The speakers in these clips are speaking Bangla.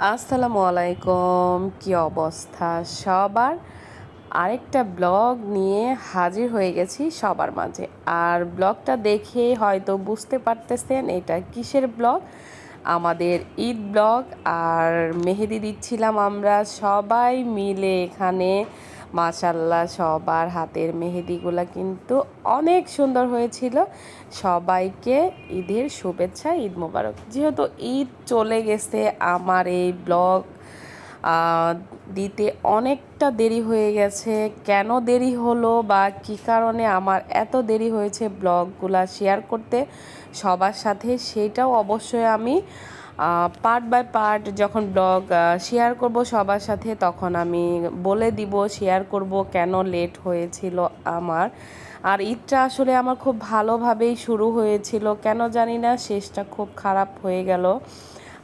আসসালামু আলাইকুম, কি অবস্থা সবার? আরেকটা ব্লগ নিয়ে হাজির হয়ে গেছি সবার মাঝে। আর ব্লগটা দেখে হয়তো বুঝতে পারতেছেন এটা কিসের ব্লগ। আমাদের ঈদ ব্লগ। আর মেহেদি দিচ্ছিলাম আমরা সবাই মিলে এখানে। মাশাল্লাহ, সবার হাতের মেহেদিগুলা কিন্তু অনেক সুন্দর হয়েছিল। সবাইকে ঈদের শুভেচ্ছা, ঈদ মোবারক। যেহেতু ঈদ চলে গেছে, আমার এই ব্লগ দিতে অনেকটা দেরি হয়ে গেছে। কেন দেরি হলো বা কী কারণে আমার এত দেরি হয়েছে ব্লগগুলা শেয়ার করতে সবার সাথে, সেটাও অবশ্যই আমি পার্ট বাই পার্ট যখন ব্লগ শেয়ার করব সবার সাথে, তখন আমি বলে দিব, শেয়ার করব কেন লেট হয়েছিল আমার। আর ঈদটা আসলে আমার খুব ভালোভাবেই শুরু হয়েছিল, কেন জানি না শেষটা খুব খারাপ হয়ে গেল।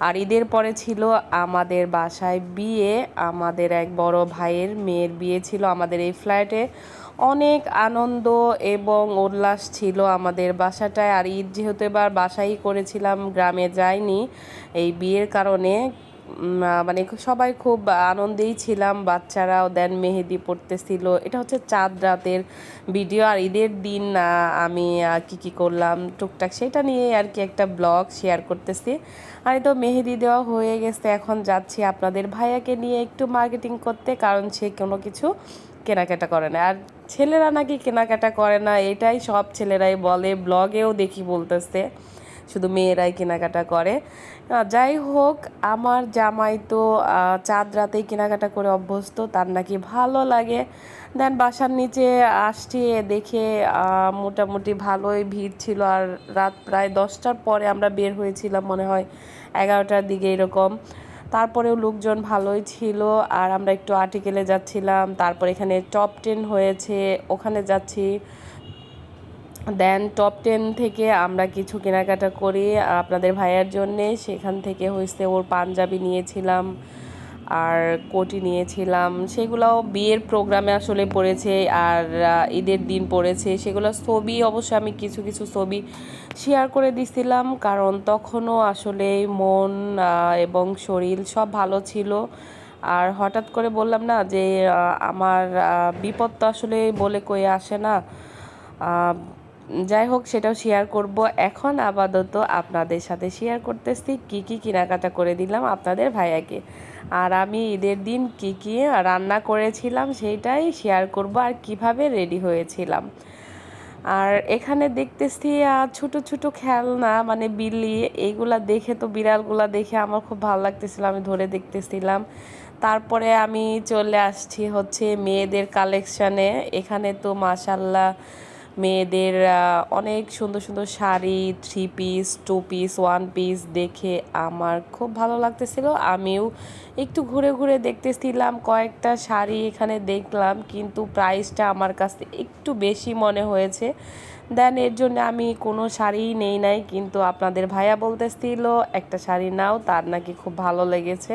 আর ঈদের পরে ছিল আমাদের বাসায় বিয়ে, আমাদের এক বড় ভাইয়ের মেয়ের বিয়ে ছিল আমাদের এই ফ্ল্যাটে। অনেক আনন্দ এবং উল্লাস ছিল আমাদের বাসাটায়। আর ঈদ যেহেতু এবার বাসায় করেছিলাম, গ্রামে যাইনি এই বিয়ের কারণে। মানে সবাই খুব আনন্দেই ছিলাম, বাচ্চারাও দেন মেহেদি পড়তেছিল। এটা হচ্ছে চাঁদ রাতের ভিডিও। আর ঈদের দিন আমি কি করলাম টুকটাক সেটা নিয়ে আর কি একটা ব্লগ শেয়ার করতেছি। আর এই তো মেহেদি দেওয়া হয়ে গেছে, এখন যাচ্ছি আপনাদের ভাইয়াকে নিয়ে একটু মার্কেটিং করতে, কারণ সে কোনো কিছু কেনাকাটা করে না। আর ছেলেরা নাকি কেনাকাটা করে না, এটাই সব ছেলেরাই বলে, ব্লগেও দেখি বলতেছে শুধু মেয়েরাই কেনাকাটা করে। যাই হোক, আমার জামাই তো চাঁদ রাতেই কেনাকাটা করে অভ্যস্ত, তার নাকি ভালো লাগে। দেন বাসার নিচে আসছি, দেখে মোটামুটি ভালোই ভিড় ছিল। আর রাত প্রায় 10টার পরে আমরা বের হয়েছিলাম, মনে হয় 11টার দিকে এরকম। তারপরেও লোকজন ভালোই ছিল। আর আমরা একটু আর্টিকেলে যাচ্ছিলাম, তারপর এখানে টপ 10 হয়েছে, ওখানে যাচ্ছি। দেন টপ 10 থেকে আমরা কিছু কেনাকাটা করি আপনাদের ভাইয়ার জন্যে। সেখান থেকে হয়েছে ওর পাঞ্জাবি নিয়েছিলাম আর কোটি নিয়েছিলাম, সেগুলোও বিয়ের প্রোগ্রামে আসলে পড়েছে। আর ঈদের দিন পড়েছে, সেগুলো ছবি অবশ্য আমি কিছু কিছু ছবি শেয়ার করে দিছিলাম, কারণ তখনও আসলে মন এবং শরীর সব ভালো ছিল। আর হঠাৎ করে বললাম না যে আমার বিপদ তো আসলে বলে কয়ে আসে না। যাই হোক, সেটাও শেয়ার করব। এখন আপাতত আপনাদের সাথে শেয়ার করতেছি কি কেনাকাটা করে দিলাম আপনাদের ভাইয়াকে। আর আমি ঈদের দিন কি রান্না করেছিলাম সেইটাই শেয়ার করব, আর কিভাবে রেডি হয়েছিলাম। আর এখানে দেখতেছি ছোট ছোট খেলনা, মানে বিল্লি, এইগুলা দেখে তো, বিড়ালগুলা দেখে আমার খুব ভালো লাগতেছিল, আমি ধরে দেখতেছিলাম। তারপরে আমি চলে আসছি হচ্ছে মেয়েদের কালেকশানে। এখানে তো মাশাল্লাহ মেয়েদের অনেক সুন্দর সুন্দর শাড়ি, 3 পিস, 2 পিস, 1 পিস দেখে আমার খুব ভালো লাগতেছিল। আমিও একটু ঘুরে ঘুরে দেখতেছিলাম, কয়েকটা শাড়ি এখানে দেখলাম, কিন্তু প্রাইসটা আমার কাছে একটু বেশি মনে হয়েছে। দেন এর জন্য আমি কোনো শাড়িই নেই নাই, কিন্তু আপনাদের ভাইয়া বলতেছিল একটা শাড়ি নাও, তার নাকি খুব ভালো লেগেছে,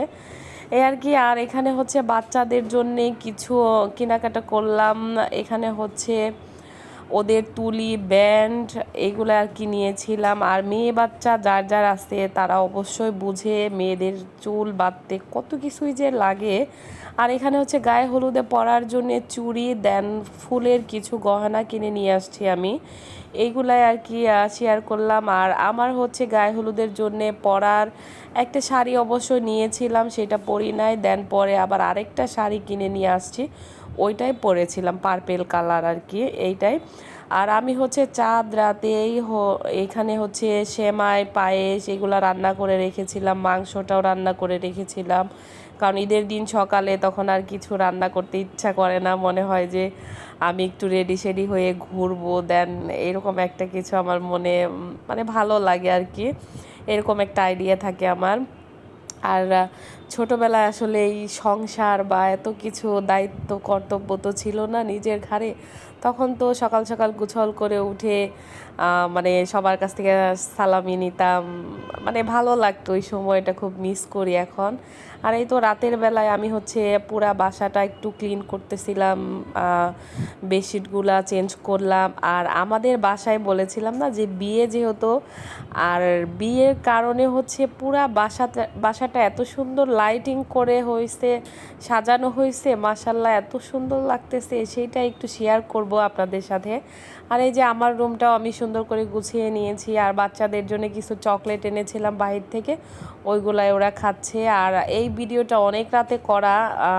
এই আর কি। আর এখানে হচ্ছে বাচ্চাদের জন্যে কিছু কেনাকাটা করলাম। এখানে হচ্ছে ওদের তুলি, ব্যান্ড, এগুলো আর কি নিয়েছিলাম। আর মেয়ে বাচ্চা যার যার আছে তারা অবশ্যই বুঝে মেয়েদের চুল বাঁধতে কত কিছুই যে লাগে। আর এখানে হচ্ছে গায়ে হলুদে পরার জন্য চুড়ি, দেন ফুলের কিছু গহনা কিনে নিয়ে আসছি আমি, এইগুলাই আর কি শেয়ার করলাম। আর আমার হচ্ছে গায়ে হলুদের জন্যে পরার একটা শাড়ি অবশ্য নিয়েছিলাম, সেটা পরি নাই। দেন পরে আবার আরেকটা শাড়ি কিনে নিয়ে আসছি, ওইটাই পরেছিলাম, পার্পেল কালার আর কি, এইটাই। আর আমি হচ্ছে চাঁদ রাতেই এখানে হচ্ছে সেমাই, পায়েস এগুলো রান্না করে রেখেছিলাম, মাংসটাও রান্না করে রেখেছিলাম, কারণ ঈদের দিন সকালে তখন আর কিছু রান্না করতে ইচ্ছা করে না, মনে হয় যে আমি একটু রেডি সেডি হয়ে ঘুরবো। দেন এরকম একটা কিছু আমার মনে মানে ভালো লাগে আর কি, এরকম একটা আইডিয়া থাকে আমার। আর ছোটোবেলায় আসলে এই সংসার বা এত কিছু দায়িত্ব কর্তব্য তো ছিল না নিজের ঘাড়ে, তখন তো সকাল সকাল গোছল করে উঠে মানে সবার কাছ থেকে সালামি নিতাম, মানে ভালো লাগতো ওই সময়টা, খুব মিস করি এখন। আর এই তো রাতের বেলায় আমি হচ্ছে পুরা বাসাটা একটু ক্লিন করতেছিলাম, বেডশিটগুলা চেঞ্জ করলাম। আর আমাদের বাসায় বলেছিলাম না যে বিয়ে যেহেতু, আর বিয়ের কারণে হচ্ছে পুরা বাসাটা ঘরটা এত সুন্দর লাইটিং করে হয়েছে, সাজানো হয়েছে, মাশাল্লাহ এত সুন্দর লাগতেছে, সেইটা একটু শেয়ার করব আপনাদের সাথে। আর এই যে আমার রুমটাও আমি সুন্দর করে গুছিয়ে নিয়েছি, আর বাচ্চাদের জন্য কিছু চকলেট এনেছিলাম বাহির থেকে, ওইগুলাই ওরা খাচ্ছে। আর এই ভিডিওটা অনেক রাতে করা,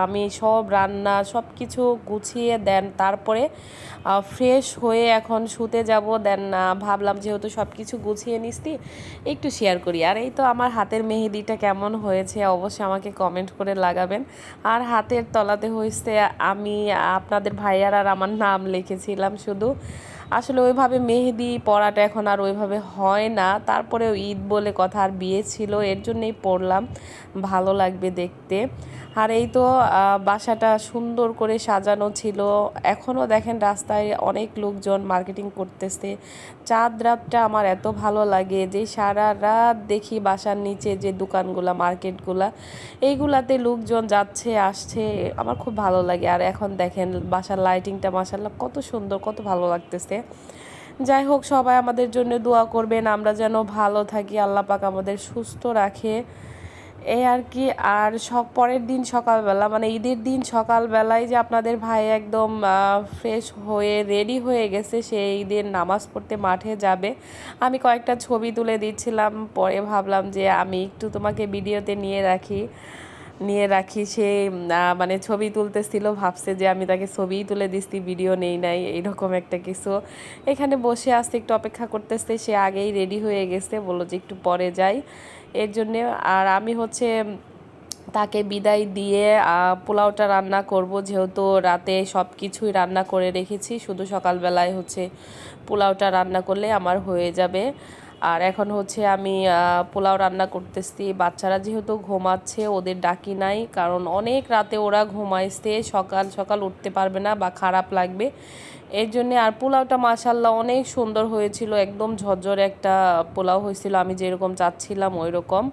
আমি সব রান্না সব কিছু গুছিয়ে দেন তারপরে ফ্রেশ হয়ে এখন শুতে যাব। দেন ভাবলাম যেহেতু সব কিছু গুছিয়ে নিচ্ছি একটু শেয়ার করি। আর এই তো আমার হাতের মেহেদিটা কেমন হয়েছে অবশ্যই আমাকে কমেন্ট করে লাগাবেন। আর হাতের তলাতে হয়েছে আমি আপনাদের ভাইয়ার আর আমার নাম লিখেছিলাম শুধু। আসলে ওইভাবে মেহেদি পরাটা এখন আর ওইভাবে হয় না, তারপরেও ঈদ বলে কথা আর বিয়ে ছিল এর জন্যই পরলাম, ভালো লাগবে দেখতে। আর এই তো বাসাটা সুন্দর করে সাজানো ছিল। এখনও দেখেন রাস্তায় অনেক লোকজন মার্কেটিং করতেছে। চাঁদ রাতটা আমার এত ভালো লাগে যে সারা রাত দেখি বাসার নিচে যে দোকানগুলা মার্কেটগুলা এইগুলাতে লোকজন যাচ্ছে আসছে, আমার খুব ভালো লাগে। আর এখন দেখেন বাসার লাইটিংটা মাশাআল্লাহ কত সুন্দর, কত ভালো লাগতেছে। যাই হোক, সবাই আমাদের জন্য দোয়া করবেন, আমরা যেন ভালো থাকি, আল্লাহ পাক আমাদের সুস্থ রাখে, এই আর কি। আর পরের দিন সকালবেলা মানে ঈদের দিন সকালবেলায় যে আপনাদের ভাই একদম ফ্রেশ হয়ে রেডি হয়ে গেছে, সে ঈদের নামাজ পড়তে মাঠে যাবে। আমি কয়েকটা ছবি তুলে দিচ্ছিলাম, পরে ভাবলাম যে আমি একটু তোমাকে ভিডিওতে নিয়ে রাখি। সে মানে ছবি তুলতেছিল, ভাবছে যে আমি তাকে ছবিই তুলে দিচ্ছি, ভিডিও নেই নাই, এইরকম একটা কিছু। এখানে বসে আসতে একটু অপেক্ষা করতেছে, সে আগেই রেডি হয়ে গেছে, বললো যে একটু পরে যাই এর জন্যে। আর আমি হচ্ছে তাকে বিদায় দিয়ে পোলাওটা রান্না করব, যেহেতু রাতে সব কিছুই রান্না করে রেখেছি, শুধু সকালবেলায় হচ্ছে পোলাওটা রান্না করলে আমার হয়ে যাবে। আর এখন হচ্ছে আমি পোলাও রান্না করতেছি। বাচ্চারা যেহেতু ঘুমাচ্ছে ওদের ডাকি নাই, কারণ অনেক রাতে ওরা ঘুমাইছে, সকাল সকাল উঠতে পারবে না বা খারাপ লাগবে এর জন্যে। আর পোলাওটা মাশাল্লাহ অনেক সুন্দর হয়েছিল, একদম ঝরঝরে একটা পোলাও হয়েছিল, আমি যেরকম চাচ্ছিলাম ওই রকম।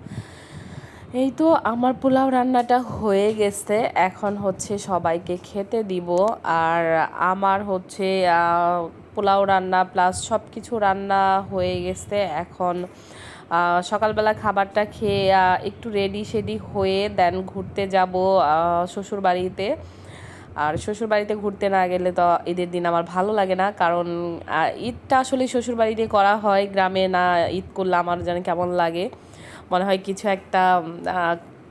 এই তো আমার পোলাও রান্নাটা হয়ে গেছে, এখন হচ্ছে সবাইকে খেতে দিব। আর আমার হচ্ছে পোলাও রান্না প্লাস সব কিছু রান্না হয়ে গেছে। এখন সকালবেলা খাবারটা খেয়ে একটু রেডি হয়ে দেন ঘুরতে যাব শ্বশুর বাড়িতে। আর শ্বশুর বাড়িতে ঘুরতে না গেলে তো ঈদের দিন আমার ভালো লাগে না, কারণ ঈদটা আসলে শ্বশুর বাড়িতে করা হয়, গ্রামে না ঈদ করলে আমার যেন কেমন লাগে, মনে হয় কিছু একটা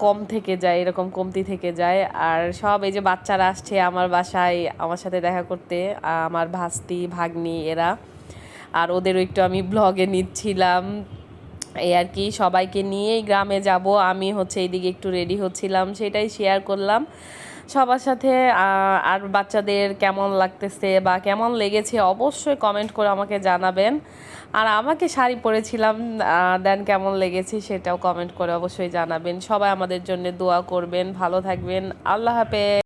কম থেকে যায়, এরকম কমতি থেকে যায়। আর সব এই যে বাচ্চারা আসছে আমার বাসায় আমার সাথে দেখা করতে, আমার ভাস্তি ভাগ্নি এরা, আর ওদেরও একটু আমি ব্লগে নিচ্ছিলাম, এই আর কি। সবাইকে নিয়েই গ্রামে যাব, আমি হচ্ছে এইদিকে একটু রেডি হচ্ছিলাম, সেটাই শেয়ার করলাম সবার সাথে। আর বাচ্চাদের কেমন লাগতেছে বা কেমন লেগেছে অবশ্যই কমেন্ট করে আমাকে জানাবেন। আর আমাকে শাড়ি পরেছিলাম, দেন কেমন লেগেছে সেটাও কমেন্ট করে অবশ্যই জানাবেন। সবাই আমাদের জন্য দোয়া করবেন, ভালো থাকবেন, আল্লাহ হাফেজ।